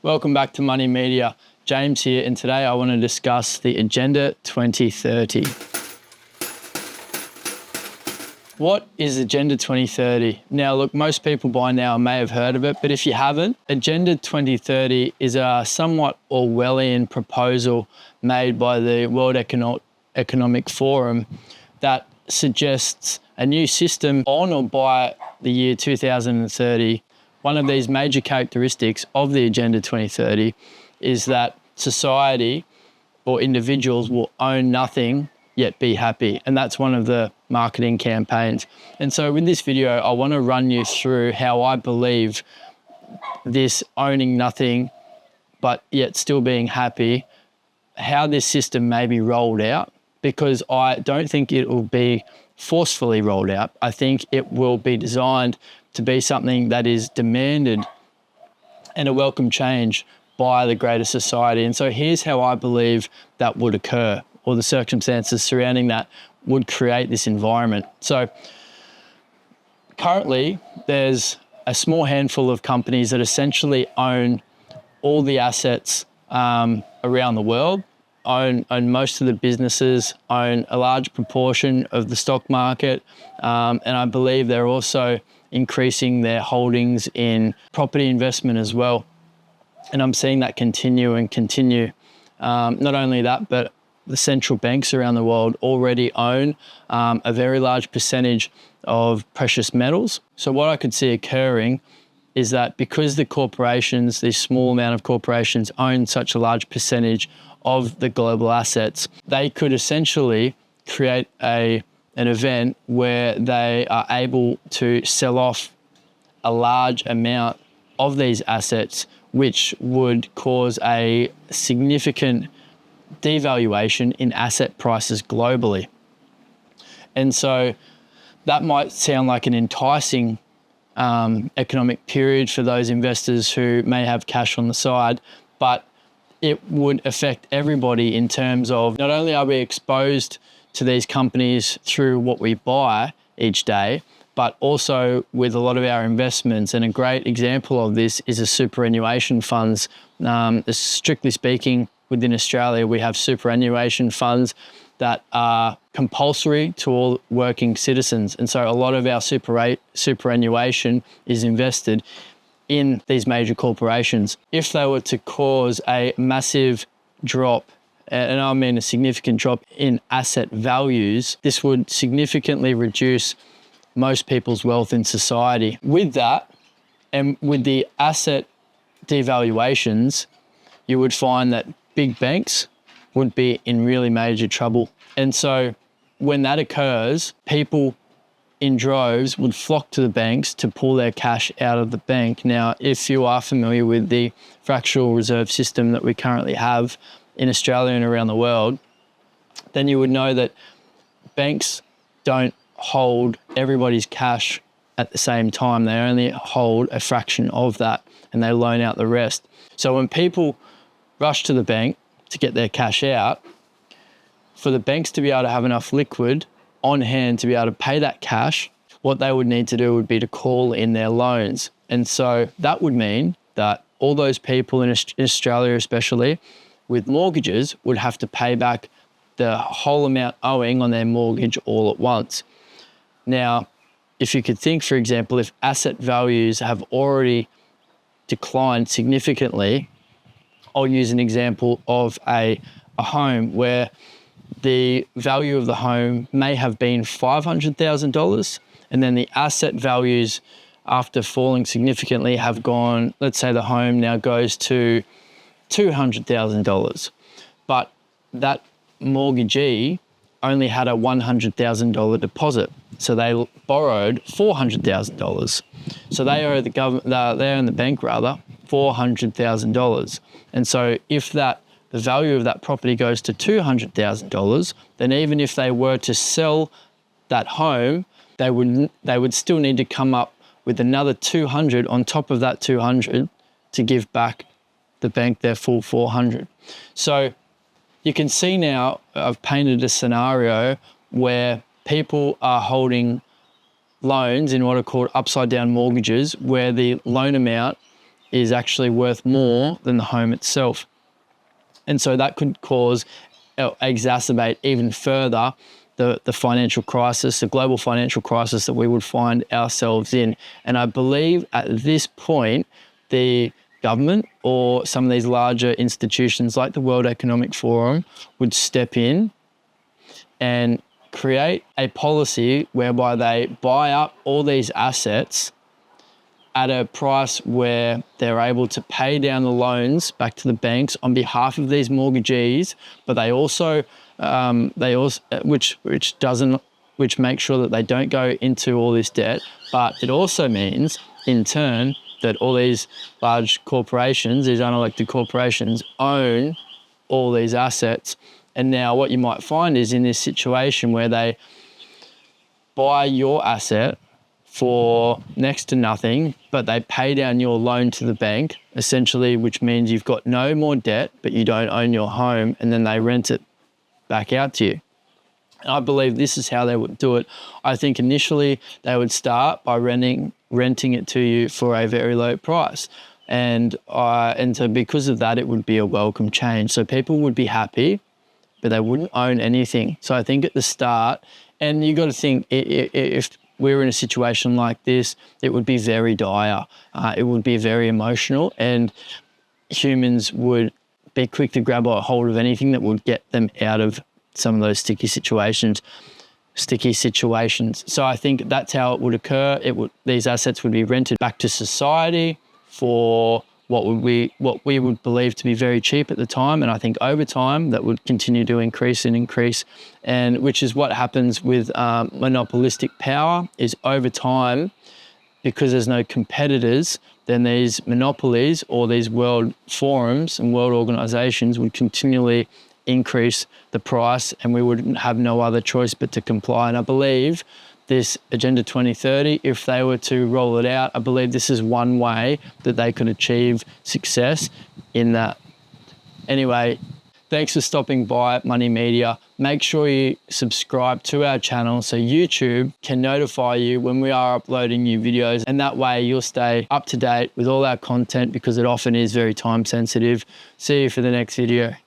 Welcome back to Money Media. James here, and today I want to discuss the Agenda 2030. What is Agenda 2030? Now, look, most people by now may have heard of it, but if you haven't, Agenda 2030 is a somewhat Orwellian proposal made by the World Economic Forum that suggests a new system on or by the year 2030. One of these major characteristics of the Agenda 2030 is that society or individuals will own nothing yet be happy. And that's one of the marketing campaigns. And so with this video, I want to run you through how I believe this owning nothing but yet still being happy, how this system may be rolled out, because I don't think it will be forcefully rolled out. I think it will be designed to be something that is demanded and a welcome change by the greater society. And so here's how I believe that would occur, or the circumstances surrounding that would create this environment. So currently there's a small handful of companies that essentially own all the assets around the world, own most of the businesses, own a large proportion of the stock market, and I believe they're also increasing their holdings in property investment as well. And I'm seeing that continue. Not only that, but the central banks around the world already own a very large percentage of precious metals. So what I could see occurring is that because the corporations, this small amount of corporations, own such a large percentage of the global assets, they could essentially create an event where they are able to sell off a large amount of these assets, which would cause a significant devaluation in asset prices globally. And so that might sound like an enticing economic period for those investors who may have cash on the side, but it would affect everybody in terms of not only are we exposed to these companies through what we buy each day, but also with a lot of our investments. And a great example of this is the superannuation funds. Strictly speaking, within Australia, we have superannuation funds that are compulsory to all working citizens. And so a lot of our superannuation is invested in these major corporations. If they were to cause a massive drop, and I mean a significant drop in asset values, this would significantly reduce most people's wealth in society. With that, and with the asset devaluations, you would find that big banks would be in really major trouble. And so when that occurs, people in droves would flock to the banks to pull their cash out of the bank. Now, if you are familiar with the fractional reserve system that we currently have in Australia and around the world, then you would know that banks don't hold everybody's cash at the same time. They only hold a fraction of that and they loan out the rest. So when people rush to the bank to get their cash out, for the banks to be able to have enough liquid on hand to be able to pay that cash, what they would need to do would be to call in their loans. And so that would mean that all those people in Australia especially with mortgages would have to pay back the whole amount owing on their mortgage all at once. Now, if you could think, for example, if asset values have already declined significantly, I'll use an example of a home where the value of the home may have been $500,000, and then the asset values after falling significantly have gone, let's say the home now goes to $200,000, but that mortgagee only had a $100,000 deposit. So they borrowed $400,000. So they owe the government, they owe the bank rather, $400,000. And so if the value of that property goes to $200,000, then even if they were to sell that home, they would still need to come up with another 200 on top of that 200 to give back the bank their full 400. So you can see now I've painted a scenario where people are holding loans in what are called upside down mortgages, where the loan amount is actually worth more than the home itself. And so that could cause, exacerbate even further the financial crisis, the global financial crisis that we would find ourselves in. And I believe at this point, the government or some of these larger institutions like the World Economic Forum would step in and create a policy whereby they buy up all these assets at a price where they're able to pay down the loans back to the banks on behalf of these mortgagees, but they also which makes sure that they don't go into all this debt. But it also means, in turn, that all these large corporations, these unelected corporations, own all these assets. And now what you might find is in this situation where they buy your asset for next to nothing, but they pay down your loan to the bank, essentially, which means you've got no more debt, but you don't own your home, and then they rent it back out to you. And I believe this is how they would do it. I think initially they would start by renting it to you for a very low price. And so because of that, it would be a welcome change. So people would be happy, but they wouldn't own anything. So I think at the start, and you got to think, if we're in a situation like this, it would be very dire. It would be very emotional, and humans would be quick to grab a hold of anything that would get them out of some of those sticky situations. So I think that's how it would occur. These assets would be rented back to society for what we would believe to be very cheap at the time. And I think over time that would continue to increase, and which is what happens with monopolistic power, is over time, because there's no competitors, then these monopolies or these world forums and world organizations would continually increase the price, and we would have no other choice but to comply. And I believe this Agenda 2030, if they were to roll it out, I believe this is one way that they could achieve success in that. Anyway, thanks for stopping by Money Media. Make sure you subscribe to our channel so YouTube can notify you when we are uploading new videos, and that way you'll stay up to date with all our content, because it often is very time sensitive. See you for the next video.